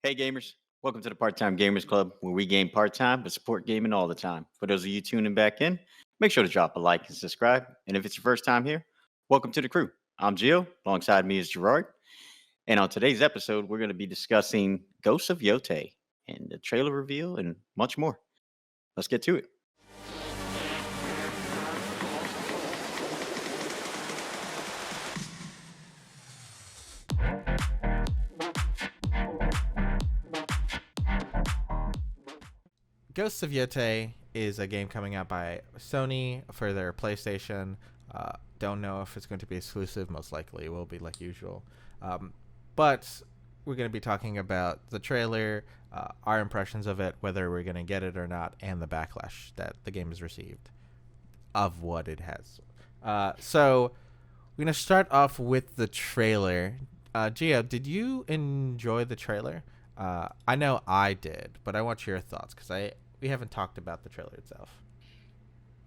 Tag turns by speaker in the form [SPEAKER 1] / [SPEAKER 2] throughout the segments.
[SPEAKER 1] Hey gamers, welcome to the Part-Time Gamers Club, where we game part-time but support gaming all the time. For those of you tuning back in, make sure to drop a like and subscribe. And if it's your first time here, welcome to the crew. I'm Gio, alongside me is Gerard. And on today's episode, we're going to be discussing Ghosts of Yotei and the trailer reveal and much more. Let's get to it.
[SPEAKER 2] Ghosts of Yotei is a game coming out by Sony for their PlayStation. Don't know if it's going to be exclusive. Most likely it will be like usual. But we're going to be talking about the trailer, our impressions of it, whether we're going to get it or not, and the backlash that the game has received of what it has. So we're going to start off with the trailer. Gio, did you enjoy the trailer? I know I did, but I want your thoughts because we haven't talked about the trailer itself.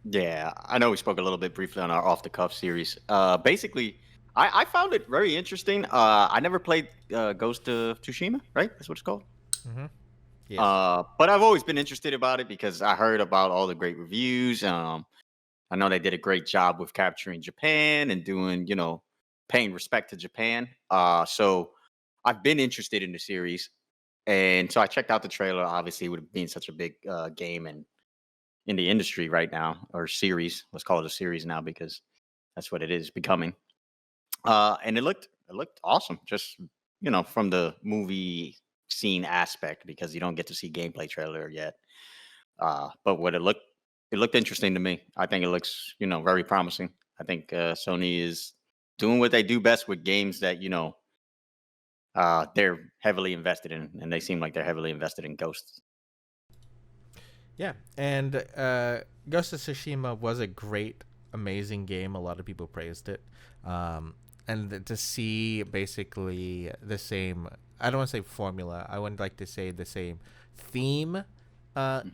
[SPEAKER 1] Yeah, I know we spoke a little bit briefly on our off the cuff series. Basically, I found it very interesting. I never played Ghost of Tsushima, right? That's what it's called.
[SPEAKER 2] Mm-hmm. Yes.
[SPEAKER 1] But I've always been interested about it because I heard about all the great reviews. I know they did a great job with capturing Japan and doing, paying respect to Japan. So I've been interested in the series, and so I checked out the trailer. Obviously, with it being such a big game and in the industry right now, or series, let's call it a series now because that's what it is becoming. And it looked awesome, just from the movie scene aspect because you don't get to see gameplay trailer yet. But it looked interesting to me. I think it looks very promising. I think Sony is doing what they do best with games that they're heavily invested in, and they seem like they're heavily invested in Ghosts.
[SPEAKER 2] Yeah, and Ghost of Tsushima was a great, amazing game. A lot of people praised it. And to see basically the same, I don't want to say formula, I would like to say the same theme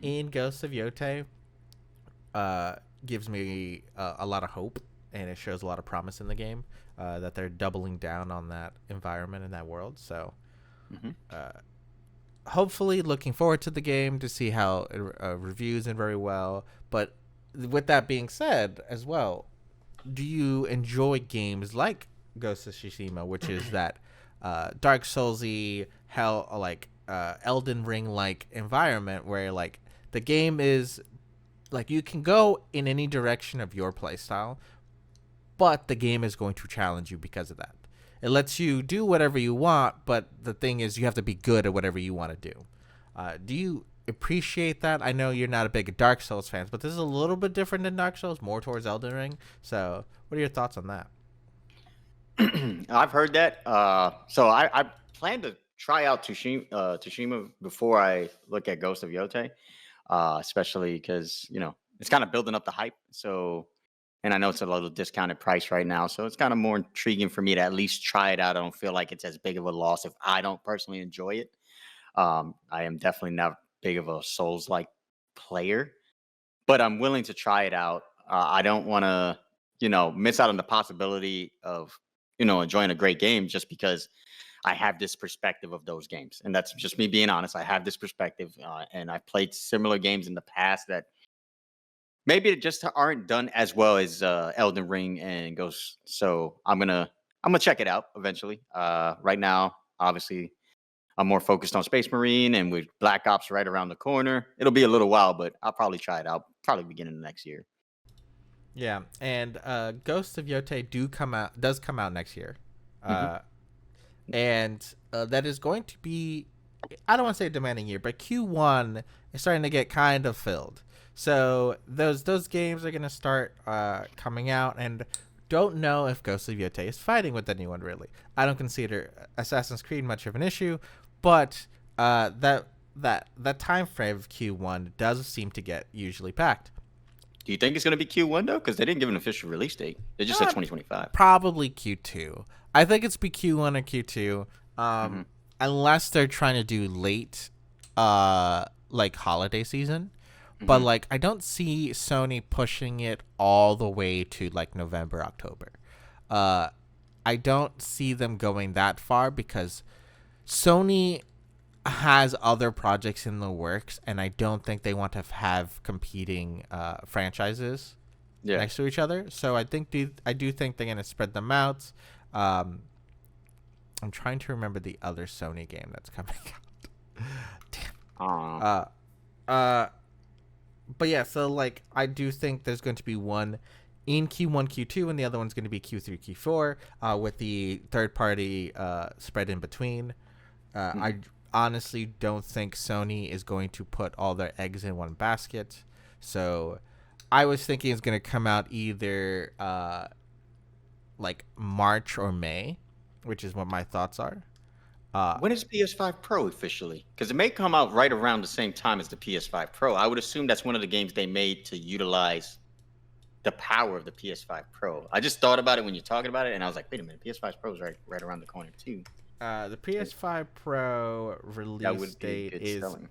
[SPEAKER 2] in Ghosts of Yotei gives me a lot of hope, and it shows a lot of promise in the game that they're doubling down on that environment and that world. So hopefully looking forward to the game to see how it reviews and very well. But with that being said as well, do you enjoy games like Ghost of Tsushima, which is that Dark Soulsy, hell, like Elden Ring like environment where like the game is like you can go in any direction of your playstyle, but the game is going to challenge you because of that. It lets you do whatever you want, but the thing is you have to be good at whatever you want to do. Do you appreciate that? I know you're not a big Dark Souls fan, but this is a little bit different than Dark Souls, more towards Elden Ring. So what are your thoughts on that?
[SPEAKER 1] I've heard that. So I plan to try out Tsushima before I look at Ghost of Yotei, especially because it's kind of building up the hype. So, and I know it's a little discounted price right now, so it's kind of more intriguing for me to at least try it out. I don't feel like it's as big of a loss if I don't personally enjoy it. I am definitely not big of a Souls like player, but I'm willing to try it out. I don't want to, miss out on the possibility of, enjoying a great game just because I have this perspective of those games. And that's just me being honest. I have this perspective, and I've played similar games in the past that maybe it just aren't done as well as Elden Ring and Ghost. So I'm gonna check it out eventually. Right now, obviously, I'm more focused on Space Marine, and with Black Ops right around the corner, it'll be a little while, but I'll probably try it out. Probably beginning of next year.
[SPEAKER 2] Yeah, and Ghost of Yotei does come out next year,
[SPEAKER 1] hmm
[SPEAKER 2] uh, and that is going to be, I don't want to say a demanding year, but Q1 is starting to get kind of filled. So those games are gonna start coming out, and don't know if Ghost of Yotei is fighting with anyone really. I don't consider Assassin's Creed much of an issue, but that time frame of Q1 does seem to get usually packed.
[SPEAKER 1] Do you think it's gonna be Q1 though? Because they didn't give an official release date. They just said
[SPEAKER 2] Uh,
[SPEAKER 1] 2025.
[SPEAKER 2] Probably Q2. I think it's be Q1 or Q2,
[SPEAKER 1] hmm
[SPEAKER 2] unless they're trying to do late, like holiday season. But
[SPEAKER 1] hmm
[SPEAKER 2] like, I don't see Sony pushing it all the way to like November, October. I don't see them going that far because Sony has other projects in the works, and I don't think they want to have competing franchises
[SPEAKER 1] Yeah.
[SPEAKER 2] next to each other. So I do think they're gonna spread them out. Um, I'm trying to remember the other Sony game that's coming out.
[SPEAKER 1] Um.
[SPEAKER 2] Uh, uh, but yeah, so like I do think there's going to be one in Q1, Q2, and the other one's going to be Q3, Q4, with the third party spread in between. I honestly don't think Sony is going to put all their eggs in one basket. So I was thinking it's going to come out either like March or May, which is what my thoughts are.
[SPEAKER 1] When is PS5 Pro officially? Because it may come out right around the same time as the PS5 Pro. I would assume that's one of the games they made to utilize the power of the PS5 Pro. I just thought about it when you're talking about it, and I was like, wait a minute, PS5 Pro is right around the corner too.
[SPEAKER 2] The PS5 Pro
[SPEAKER 1] That
[SPEAKER 2] release
[SPEAKER 1] would be
[SPEAKER 2] date
[SPEAKER 1] good
[SPEAKER 2] is
[SPEAKER 1] selling.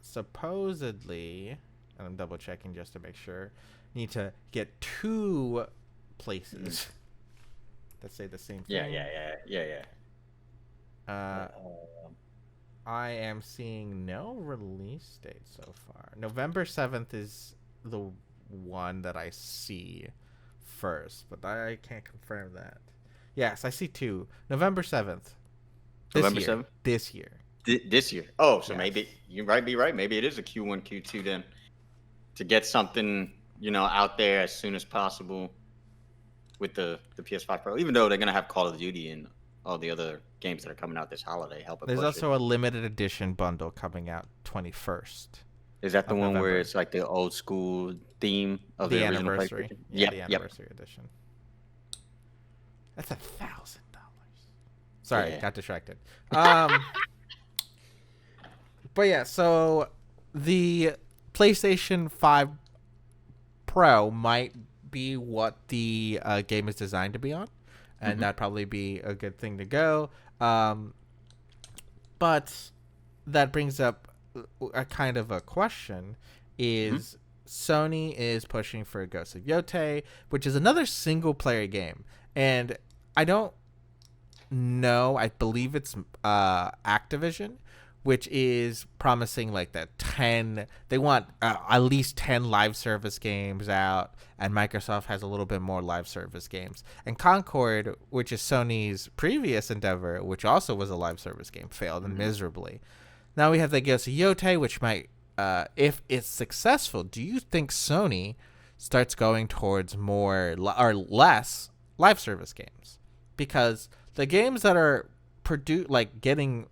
[SPEAKER 2] supposedly, and I'm double checking just to make sure, need to get two places that say the same thing.
[SPEAKER 1] Yeah.
[SPEAKER 2] Uh,
[SPEAKER 1] Um,
[SPEAKER 2] I am seeing no release date so far. November 7th is the one that I see first, but I can't confirm that. Yes, I see two. November 7th.
[SPEAKER 1] November 7th?
[SPEAKER 2] This year.
[SPEAKER 1] This year. Oh, so
[SPEAKER 2] Yes.
[SPEAKER 1] maybe you might be right. Maybe it is a Q1, Q2 then, to get something out there as soon as possible with the PS5 Pro. Even though they're gonna have Call of Duty and all the other games that are coming out this holiday, help it
[SPEAKER 2] There's
[SPEAKER 1] push
[SPEAKER 2] also
[SPEAKER 1] it.
[SPEAKER 2] a limited edition bundle coming out 21st.
[SPEAKER 1] Is that the
[SPEAKER 2] of
[SPEAKER 1] one where
[SPEAKER 2] November.
[SPEAKER 1] it's like the old school theme of
[SPEAKER 2] The
[SPEAKER 1] the original
[SPEAKER 2] anniversary.
[SPEAKER 1] PlayStation?
[SPEAKER 2] Yeah,
[SPEAKER 1] Yep,
[SPEAKER 2] the
[SPEAKER 1] yep.
[SPEAKER 2] anniversary edition. That's $1,000. Sorry,
[SPEAKER 1] Yeah.
[SPEAKER 2] got distracted. But yeah, so the PlayStation 5 Pro might be what the game is designed to be on, and
[SPEAKER 1] Mhm.
[SPEAKER 2] that'd probably be a good thing to go. But that brings up a kind of a question:
[SPEAKER 1] Mhm.
[SPEAKER 2] is Sony is pushing for Ghosts of Yotei, which is another single player game, and I don't know. I believe it's Activision, which is promising like that 10. They want at least 10 live service games out, and Microsoft has a little bit more live service games. And Concord, which is Sony's previous endeavor, which also was a live service game, failed
[SPEAKER 1] Mhm.
[SPEAKER 2] miserably. Now we have the Ghost of Yotei, which might, if it's successful, do you think Sony starts going towards more or less live service games? Because the games that are like getting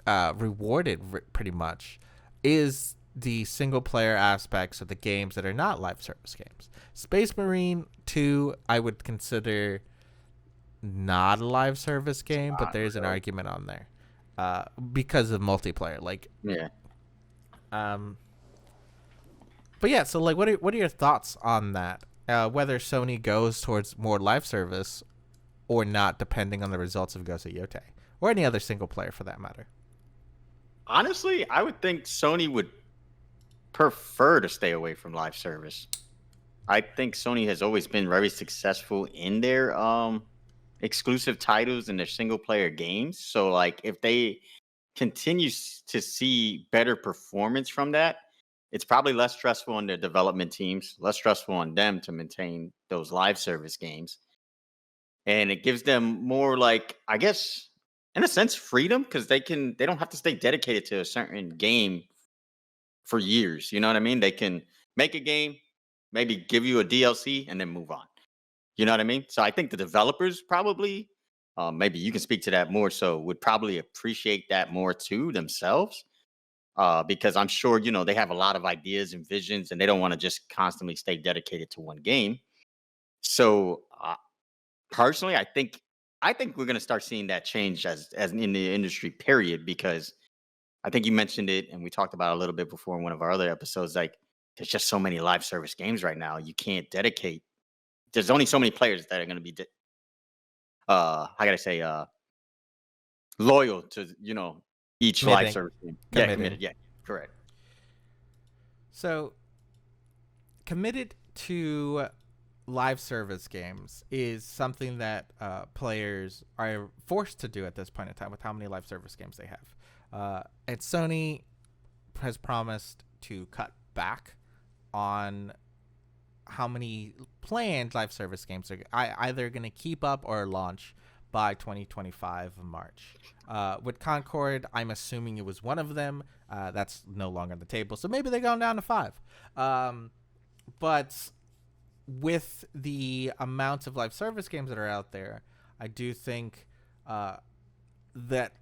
[SPEAKER 2] rewarded pretty much is the single player aspects of the games that are not live service games. Space Marine 2, I would consider not a live service game, but there's an argument on there because of multiplayer. Like,
[SPEAKER 1] Yeah.
[SPEAKER 2] but yeah. So, like, what are your thoughts on that? Whether Sony goes towards more live service or not, depending on the results of Ghost of Yotei or any other single player for that matter.
[SPEAKER 1] Honestly, I would think Sony would prefer to stay away from live service. I think Sony has always been very successful in their exclusive titles and their single player games. So like if they continue to see better performance from that, it's probably less stressful on their development teams, less stressful on them to maintain those live service games. And it gives them more like, I guess, in a sense, freedom because they don't have to stay dedicated to a certain game for years. You know what I mean? They can make a game, maybe give you a DLC, and then move on. You know what I mean? So I think the developers probably, maybe you can speak to that more so, would probably appreciate that more too themselves. Because I'm sure, they have a lot of ideas and visions and they don't want to just constantly stay dedicated to one game. So personally, I think we're gonna start seeing that change as in the industry, period, because I think you mentioned it and we talked about it a little bit before in one of our other episodes. Like, there's just so many live service games right now. You can't dedicate. There's only so many players that are going to be, how gotta say, loyal to each live
[SPEAKER 2] Committing.
[SPEAKER 1] service game. Yeah,
[SPEAKER 2] Committing.
[SPEAKER 1] committed. Yeah, correct.
[SPEAKER 2] So committed to live service games is something that players are forced to do at this point in time with how many live service games they have. And Sony has promised to cut back on how many planned live service games are either going to keep up or launch by 2025 March. With Concord, I'm assuming it was one of them. That's no longer on the table, so maybe they're going down to 5. But with the amount of live service games that are out there, I do think that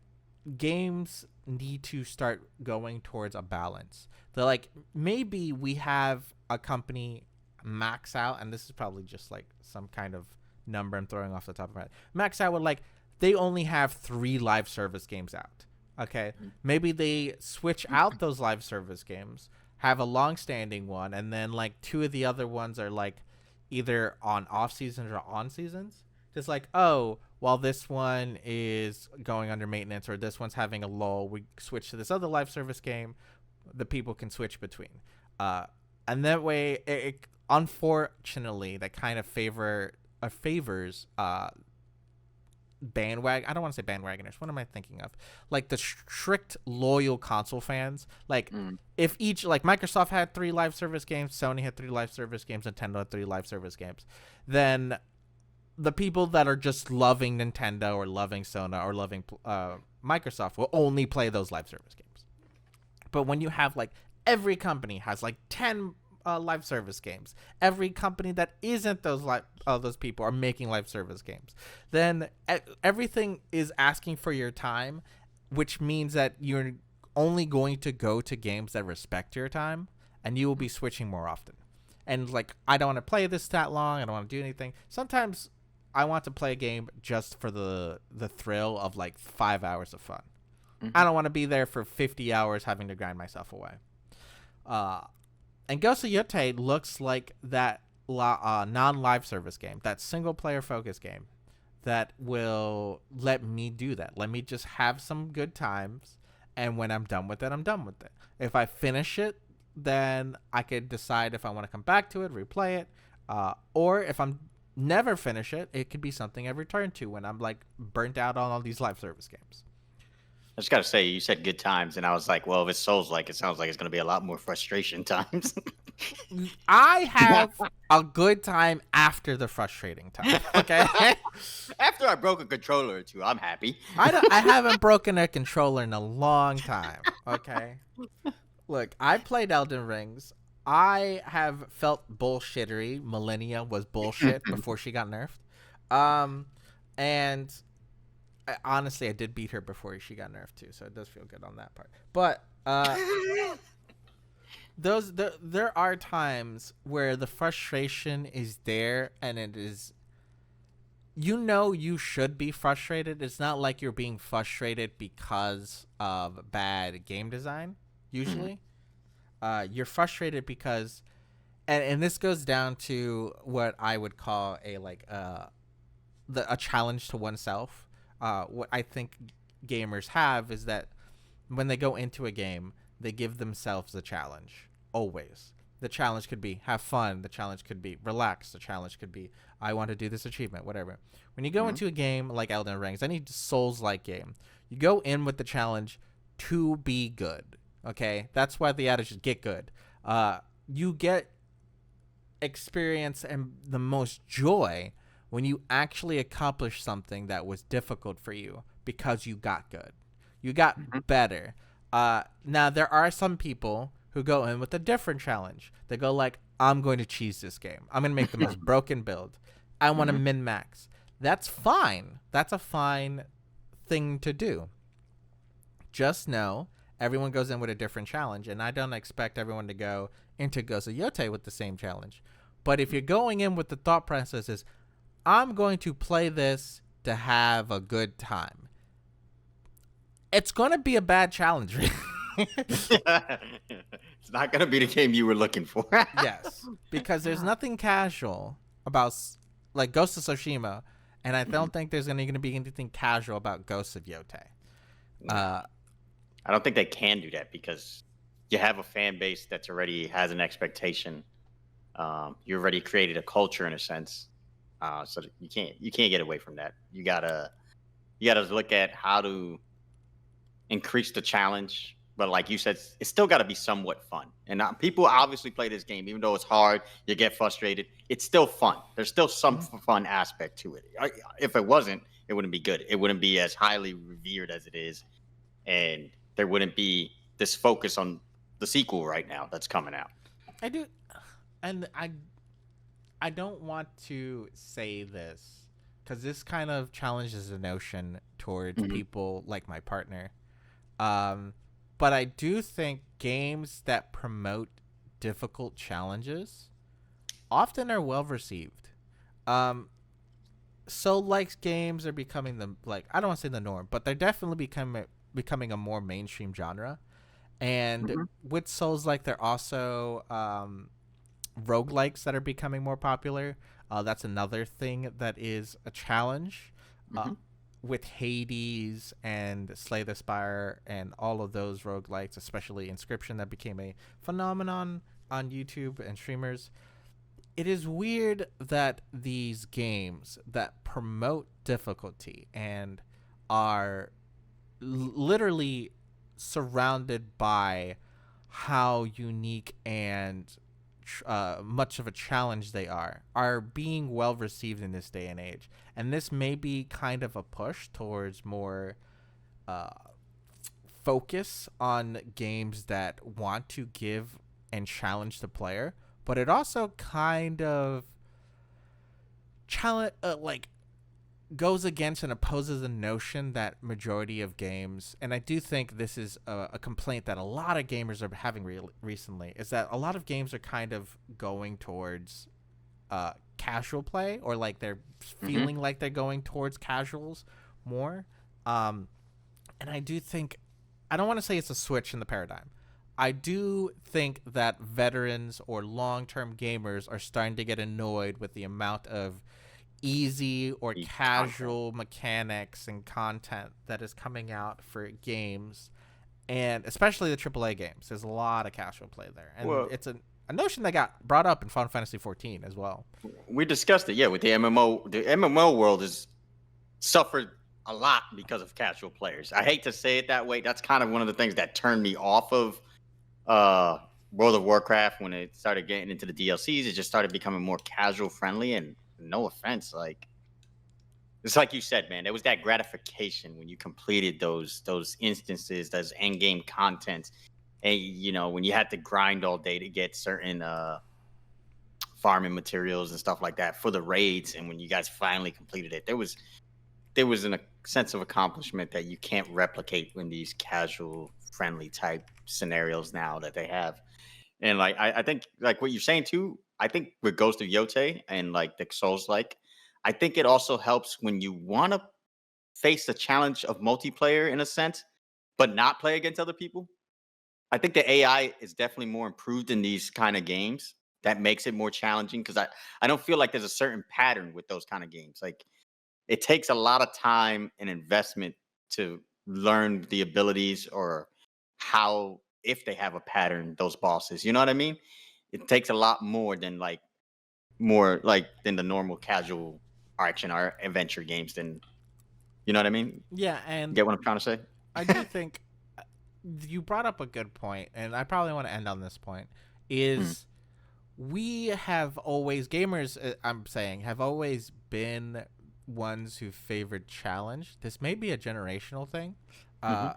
[SPEAKER 2] games need to start going towards a balance. They're like, maybe we have a company max out, and this is probably just like some kind of number I'm throwing off the top of my head. Max out with like, they only have 3 live service games out. Okay. Maybe they switch out those live service games, have a long-standing one, and then like 2 of the other ones are like either on off seasons or on seasons. Just like, oh, while this one is going under maintenance or this one's having a lull, we switch to this other live service game. The people can switch between. And that way, it unfortunately, that kind of favors bandwagon. I don't want to say bandwagoners. What am I thinking of? Like the strict loyal console fans. Like if each, like Microsoft had 3 live service games, Sony had 3 live service games, Nintendo had 3 live service games, then the people that are just loving Nintendo or loving Sony or loving Microsoft will only play those live service games. But when you have like every company has like 10 live service games, every company that isn't those people are making live service games, then everything is asking for your time, which means that you're only going to go to games that respect your time, and you will be switching more often. And like, I don't want to play this that long, I don't want to do anything. Sometimes I want to play a game just for the thrill of like 5 hours of fun. I don't want to be there for 50 hours having to grind myself away. And Ghosts of Yotei looks like that non-live service game, that single-player focus game that will let me do that. Let me just have some good times, and when I'm done with it, I'm done with it. If I finish it, then I could decide if I want to come back to it, replay it, or if I'm never finish it, it could be something I return to when I'm like burnt out on all these live service games.
[SPEAKER 1] I just gotta say, you said good times, and I was like, well, if it's Souls-like, it sounds like it's gonna be a lot more frustration times.
[SPEAKER 2] I have a good time after the frustrating time. Okay.
[SPEAKER 1] After I broke a controller or 2, I'm happy.
[SPEAKER 2] I haven't broken a controller in a long time. Okay. Look, I played Elden Rings. I have felt bullshittery. Millennia was bullshit before she got nerfed. And honestly, I did beat her before she got nerfed too, so it does feel good on that part. But there are times where the frustration is there, and it is, you should be frustrated. It's not like you're being frustrated because of bad game design. Usually, you're frustrated because, and this goes down to what I would call a challenge to oneself. What I think gamers have is that when they go into a game, they give themselves a challenge. Always. The challenge could be have fun. The challenge could be relax. The challenge could be I want to do this achievement, whatever. When you go into a game like Elden Rings, any Souls-like game, you go in with the challenge to be good. Okay? That's why the adage is get good. You get experience and the most joy when you actually accomplish something that was difficult for you because you got good. You got better. Now, there are some people who go in with a different challenge. They go like, I'm going to cheese this game. I'm going to make the most broken build. I want to min-max. That's fine. That's a fine thing to do. Just know everyone goes in with a different challenge, and I don't expect everyone to go into Ghosts of Yotei with the same challenge. But if you're going in with the thought process is, I'm going to play this to have a good time, it's going to be a bad challenge.
[SPEAKER 1] It's not going to be the game you were looking for.
[SPEAKER 2] Yes, because there's nothing casual about like Ghost of Tsushima, and I don't think there's going to be anything casual about Ghosts of Yotei.
[SPEAKER 1] I don't think they can do that because you have a fan base that's already has an expectation You already created a culture in a sense, so that you can't get away from that. You gotta look at how to increase the challenge. But like you said, it's still got to be somewhat fun. And people obviously play this game, even though it's hard, you get frustrated. It's still fun. There's still some fun aspect to it. If it wasn't, it wouldn't be good. It wouldn't be as highly revered as it is, and there wouldn't be this focus on the sequel right now that's coming out.
[SPEAKER 2] I do, and I don't want to say this because this kind of challenges the notion towards
[SPEAKER 1] Hmm.
[SPEAKER 2] people like my partner. Um, but I do think games that promote difficult challenges often are well received. Um, so like games are becoming the like I don't want to say the norm, but they're definitely becoming a more mainstream genre. And
[SPEAKER 1] Hmm.
[SPEAKER 2] with Souls like they're also roguelikes that are becoming more popular. That's another thing that is a challenge. Uh,
[SPEAKER 1] Hmm.
[SPEAKER 2] with Hades and Slay the Spire and all of those roguelikes, especially Inscription, that became a phenomenon on YouTube and streamers. It is weird that these games that promote difficulty and are literally surrounded by how unique and much of a challenge they are being well received in this day and age. And this may be kind of a push towards more uh, focus on games that want to give and challenge the player, but it also kind of challenge like goes against and opposes the notion that majority of games, and I do think this is a complaint that a lot of gamers are having recently, is that a lot of games are kind of going towards casual play, or like they're
[SPEAKER 1] Hmm.
[SPEAKER 2] feeling like they're going towards casuals more. Um, and I do think, I don't want to say it's a switch in the paradigm. I do think that veterans or long term gamers are starting to get annoyed with the amount of easy or
[SPEAKER 1] The content.
[SPEAKER 2] casual mechanics and content that is coming out for games, and especially the AAA games. There's a lot of casual play there, and
[SPEAKER 1] Well,
[SPEAKER 2] it's a notion that got brought up in Final Fantasy 14 as well.
[SPEAKER 1] we discussed it, yeah, with the MMO. The MMO world has suffered a lot because of casual players. I hate to say it that way. That's kind of one of the things that turned me off of uh World of Warcraft when it started getting into the DLCs. It just started becoming more casual friendly, and no offense, like it's like you said, man, there was that gratification when you completed those instances, those end game content. And you know, when you had to grind all day to get certain farming materials and stuff like that for the raids, and when you guys finally completed it, there was a sense of accomplishment that you can't replicate in these casual friendly type scenarios now that they have. And like I think like what you're saying too, I think with Ghost of Yotei and like the Souls like, I think it also helps when you want to face the challenge of multiplayer in a sense, but not play against other people. I think the AI is definitely more improved in these kind of games. That makes it more challenging because I don't feel like there's a certain pattern with those kind of games. Like it takes a lot of time and investment to learn the abilities or how, if they have a pattern, those bosses. You know what I mean? It takes a lot more like than the normal casual action or adventure games. Than you know what I mean?
[SPEAKER 2] Yeah,
[SPEAKER 1] You
[SPEAKER 2] and
[SPEAKER 1] get what I'm trying to say?
[SPEAKER 2] I do think you brought up a good point, and I probably want to end on this point.
[SPEAKER 1] Mm,
[SPEAKER 2] Is we have always gamers, I'm saying, have always been ones who favored challenge. This may be a generational thing,
[SPEAKER 1] hmm.
[SPEAKER 2] uh,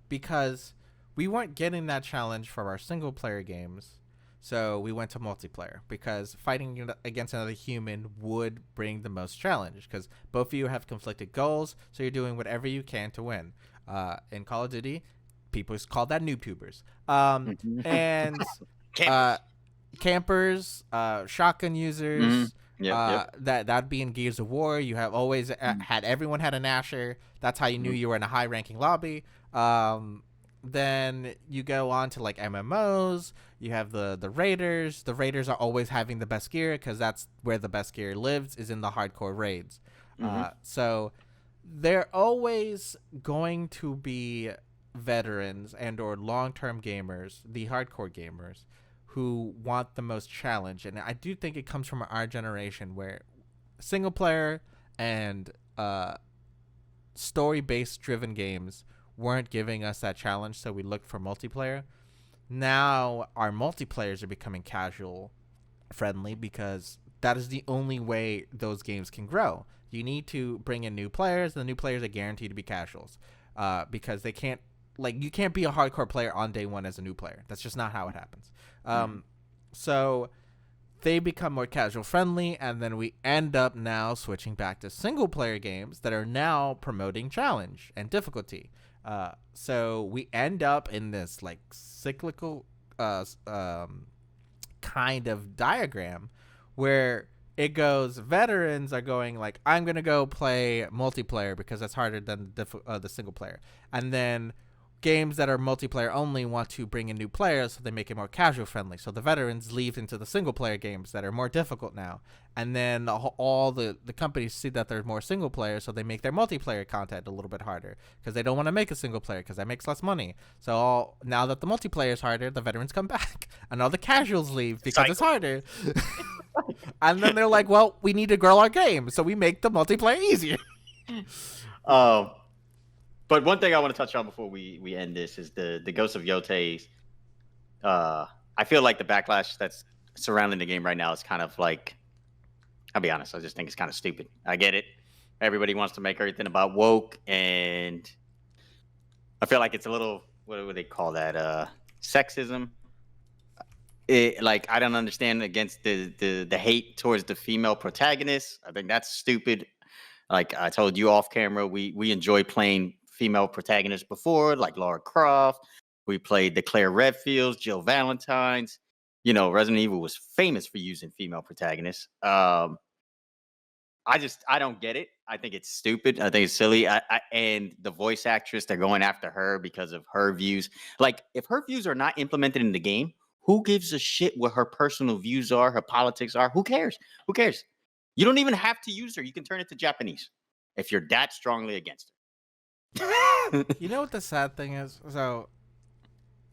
[SPEAKER 2] because we weren't getting that challenge for our single player games, so we went to multiplayer because fighting against another human would bring the most challenge because both of you have conflicted goals, so you're doing whatever you can to win. In Call of Duty, people call that noob tubers.
[SPEAKER 1] Hmm.
[SPEAKER 2] And uh,
[SPEAKER 1] Campers.
[SPEAKER 2] campers, shotgun
[SPEAKER 1] Hmm.
[SPEAKER 2] users.
[SPEAKER 1] Yep. Yep.
[SPEAKER 2] That'd be in Gears of War. You have always had everyone had an Asher. That's how you knew
[SPEAKER 1] Mm-hmm.
[SPEAKER 2] you were in a high ranking lobby. Then you go on to like MMOs. You have the raiders. The raiders are always having the best gear because that's where the best gear lives, is in the hardcore raids.
[SPEAKER 1] Hmm.
[SPEAKER 2] So they're always going to be veterans and or long-term gamers, the hardcore gamers, who want the most challenge, and I do think it comes from our generation where single player and story based driven games weren't giving us that challenge, so we looked for multiplayer. Now our multiplayers are becoming casual friendly because that is the only way those games can grow. You need to bring in new players. The new players are guaranteed to be casuals, because they can't, like, you can't be a hardcore player on day one as a new player. That's just not how it happens. So they become more casual friendly, and then we end up now switching back to single player games that are now promoting challenge and difficulty. So we end up in this like cyclical kind of diagram where it goes, veterans are going like, I'm going to go play multiplayer because that's harder than the single player. And then games that are multiplayer only want to bring in new players, so they make it more casual friendly. So the veterans leave into the single player games that are more difficult now. And then all the companies see that there's more single player, so they make their multiplayer content a little bit harder because they don't want to make a single player because that makes less money. So now that the multiplayer is harder, the veterans come back, and all the casuals leave because it's harder. And then they're like, well, we need to grow our game, so we make the multiplayer easier.
[SPEAKER 1] But one thing I want to touch on before we end this is the Ghosts of Yotei. I feel like the backlash that's surrounding the game right now is kind of like, I'll be honest, I just think it's kind of stupid. I get it. Everybody wants to make everything about woke, and I feel like it's a little, what would they call that? Sexism. Like, I don't understand against the hate towards the female protagonist. I think that's stupid. Like I told you off camera, we enjoy playing female protagonists before, like Lara Croft. We played the Claire Redfields, Jill Valentine's. Resident Evil was famous for using female protagonists. I don't get it. I think it's stupid. I think it's silly. And the voice actress, they're going after her because of her views. Like, if her views are not implemented in the game, who gives a shit what her personal views are, her politics are? Who cares? Who cares? You don't even have to use her. You can turn it to Japanese if you're that strongly against her.
[SPEAKER 2] You know what the sad thing is? So,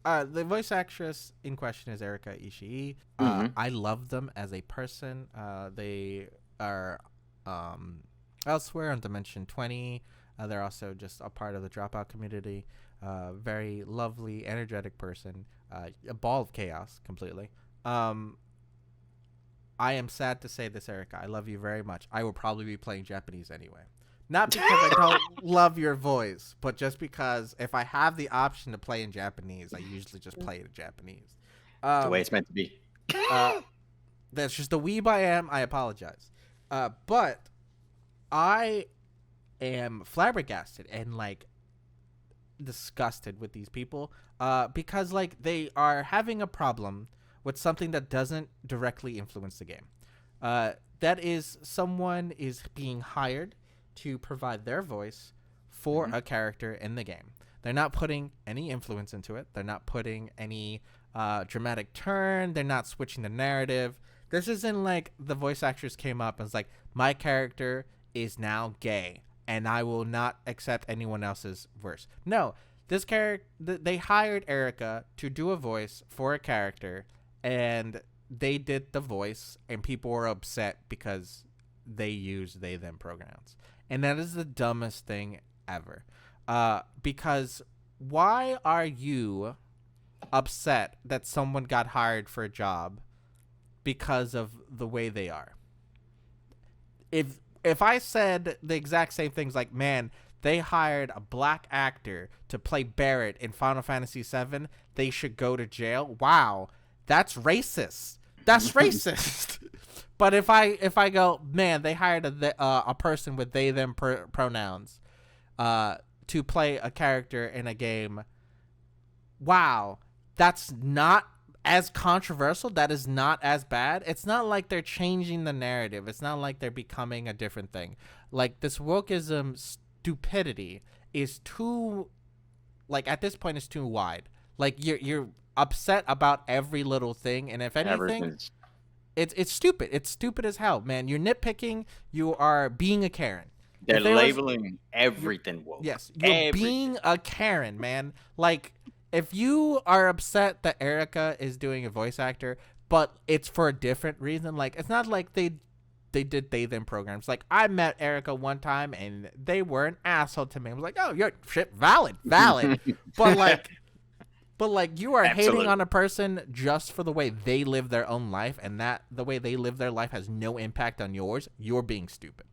[SPEAKER 2] the voice actress in question is Erika Ishii. I love them as a person. They are elsewhere on Dimension 20. They're also just a part of the Dropout community. Very lovely, energetic person. A ball of chaos, completely. I am sad to say this, Erica. I love you very much. I will probably be playing Japanese anyway. Not because I don't love your voice, but just because if I have the option to play in Japanese, I usually just play it in Japanese.
[SPEAKER 1] The way it's meant to be.
[SPEAKER 2] That's just the weeb I am. I apologize. But I am flabbergasted and, like, disgusted with these people because, like, they are having a problem with something that doesn't directly influence the game. That is, someone is being hired to provide their voice for a character in the game. They're not putting any influence into it. They're not putting any dramatic turn. They're not switching the narrative. This isn't like the voice actress came up and was like, my character is now gay and I will not accept anyone else's verse. No, this character, they hired Erica to do a voice for a character, and they did the voice, and people were upset because they use they them pronouns. And that is the dumbest thing ever. Because why are you upset that someone got hired for a job because of the way they are? If I said the exact same things, like, man, they hired a black actor to play Barrett in Final Fantasy VII, they should go to jail. Wow, that's racist. That's racist. But if I go, man, they hired a person with they them pronouns to play a character in a game. Wow, that's not as controversial. That is not as bad. It's not like they're changing the narrative. It's not like they're becoming a different thing. Like, this wokeism stupidity is too, like, at this point, it's too wide. Like, you're upset about every little thing, and if anything, it's stupid. It's stupid as hell, man. You're nitpicking. You are being a Karen.
[SPEAKER 1] They're labeling everything woke.
[SPEAKER 2] Yes, you're being a Karen, man. Like, if you are upset that Erica is doing a voice actor, but it's for a different reason, like it's not like they did they them programs. Like I met Erica one time and they were an asshole to me. I was like, oh, you're shit, valid. but like you are
[SPEAKER 1] Absolutely.
[SPEAKER 2] hating on a person just for the way they live their own life, and that the way they live their life has no impact on yours. You're being stupid.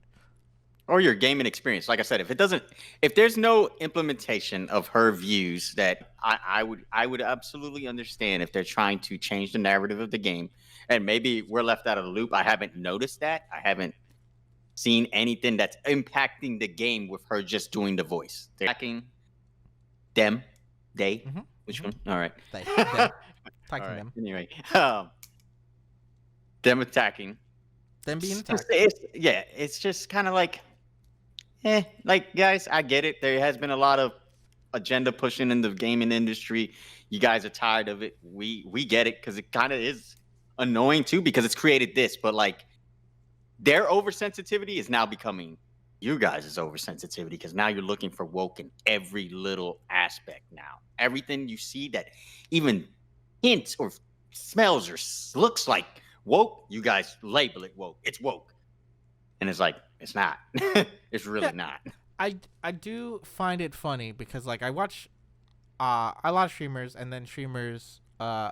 [SPEAKER 1] Or your gaming experience. Like I said, if there's no implementation of her views, that I would absolutely understand if they're trying to change the narrative of the game, and maybe we're left out of the loop. I haven't noticed that. I haven't seen anything that's impacting the game with her just doing the voice. They're attacking them, they,
[SPEAKER 2] Mhm,
[SPEAKER 1] which
[SPEAKER 2] mhm.
[SPEAKER 1] one? All right,
[SPEAKER 2] Them.
[SPEAKER 1] all
[SPEAKER 2] Attacking
[SPEAKER 1] right.
[SPEAKER 2] them.
[SPEAKER 1] Anyway, them attacking.
[SPEAKER 2] Them being
[SPEAKER 1] It's just-
[SPEAKER 2] attacked.
[SPEAKER 1] it's just kind of like. Like guys, I get it. There has been a lot of agenda pushing in the gaming industry. You guys are tired of it. We get it because it kind of is annoying too because it's created this. But like their oversensitivity is now becoming you guys' oversensitivity because now you're looking for woke in every little aspect now. Everything you see that even hints or smells or looks like woke, you guys label it woke. It's woke. And it's like, it's not. It's really not.
[SPEAKER 2] I do find it funny because like I watch a lot of streamers, and then streamers I'm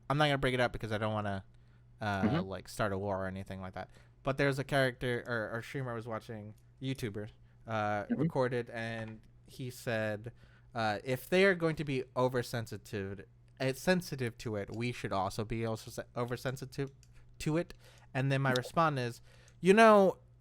[SPEAKER 2] not gonna bring it up because I don't want to like start a war or anything like that. But there's a character or streamer I was watching, YouTuber, recorded, and he said if they are going to be oversensitive sensitive to it, we should also be also oversensitive to it. And then my response is,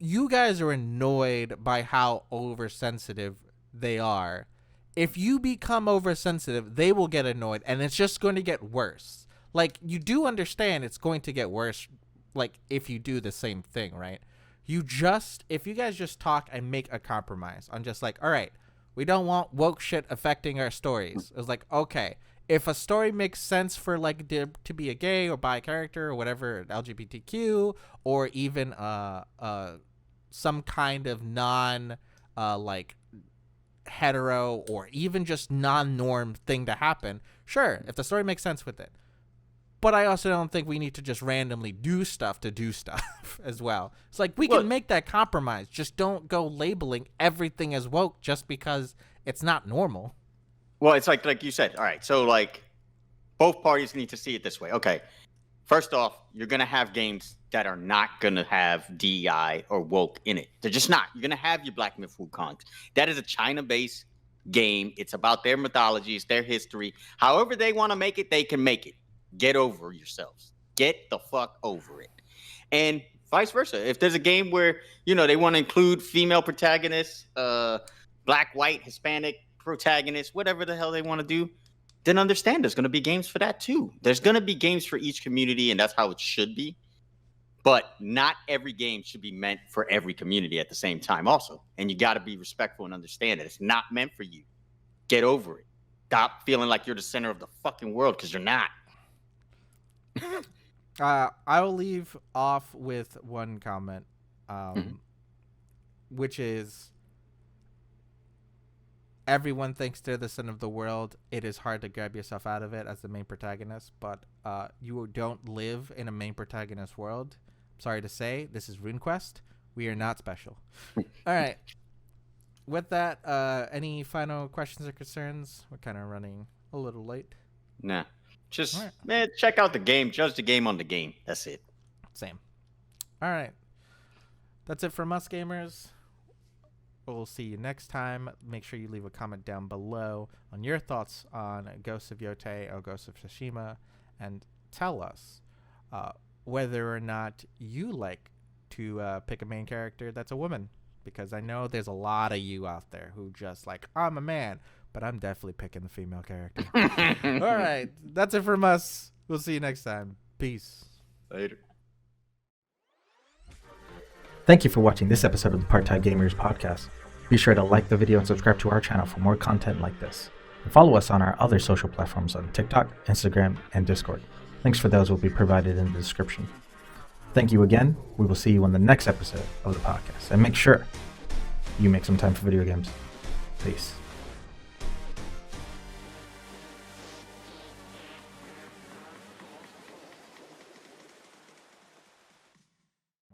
[SPEAKER 2] you guys are annoyed by how oversensitive they are. If you become oversensitive, they will get annoyed, and it's just going to get worse. Like, you do understand it's going to get worse, like, if you do the same thing, right? If you guys just talk and make a compromise on just like, all right, we don't want woke shit affecting our stories. It's like, okay, if a story makes sense for like to be a gay or bi character or whatever, LGBTQ, or even some kind of non like hetero or even just non-norm thing to happen, sure, if the story makes sense with it. But I also don't think we need to just randomly do stuff to do stuff as well. It's like we can make that compromise. Just don't go labeling everything as woke just because it's not normal.
[SPEAKER 1] Well, it's like you said. All right, so like both parties need to see it this way. Okay, first off, you're gonna have games that are not gonna have DEI or woke in it. They're just not. You're gonna have your Black Myth Wukong. That is a China-based game. It's about their mythology, it's their history. However they want to make it, they can make it. Get over yourselves. Get the fuck over it. And vice versa. If there's a game where, they want to include female protagonists, black, white, Hispanic protagonists, whatever the hell they want to do, then understand there's going to be games for that too. There's going to be games for each community, and that's how it should be. But not every game should be meant for every community at the same time also. And you got to be respectful and understand that it's not meant for you. Get over it. Stop feeling like you're the center of the fucking world, because you're not.
[SPEAKER 2] I will leave off with one comment, which is, everyone thinks they're the center of the world. It is hard to grab yourself out of it as the main protagonist, but you don't live in a main protagonist world. Sorry to say, this is RuneQuest. We are not special. All right. With that, any final questions or concerns? We're kind of running a little late.
[SPEAKER 1] Nah. Just, man, check out the game. Judge the game on the game. That's it.
[SPEAKER 2] Same. All right. That's it from us, gamers. We'll see you next time. Make sure you leave a comment down below on your thoughts on Ghosts of Yotei or Ghosts of Tsushima, and tell us whether or not you like to pick a main character that's a woman, because I know there's a lot of you out there who just like, I'm a man, but I'm definitely picking the female character. All right. That's it from us. We'll see you next time. Peace.
[SPEAKER 1] Later.
[SPEAKER 3] Thank you for watching this episode of the Part-Time Gamers podcast. Be sure to like the video and subscribe to our channel for more content like this. And follow us on our other social platforms on TikTok, Instagram, and Discord. Links for those will be provided in the description. Thank you again. We will see you on the next episode of the podcast. And make sure you make some time for video games. Peace.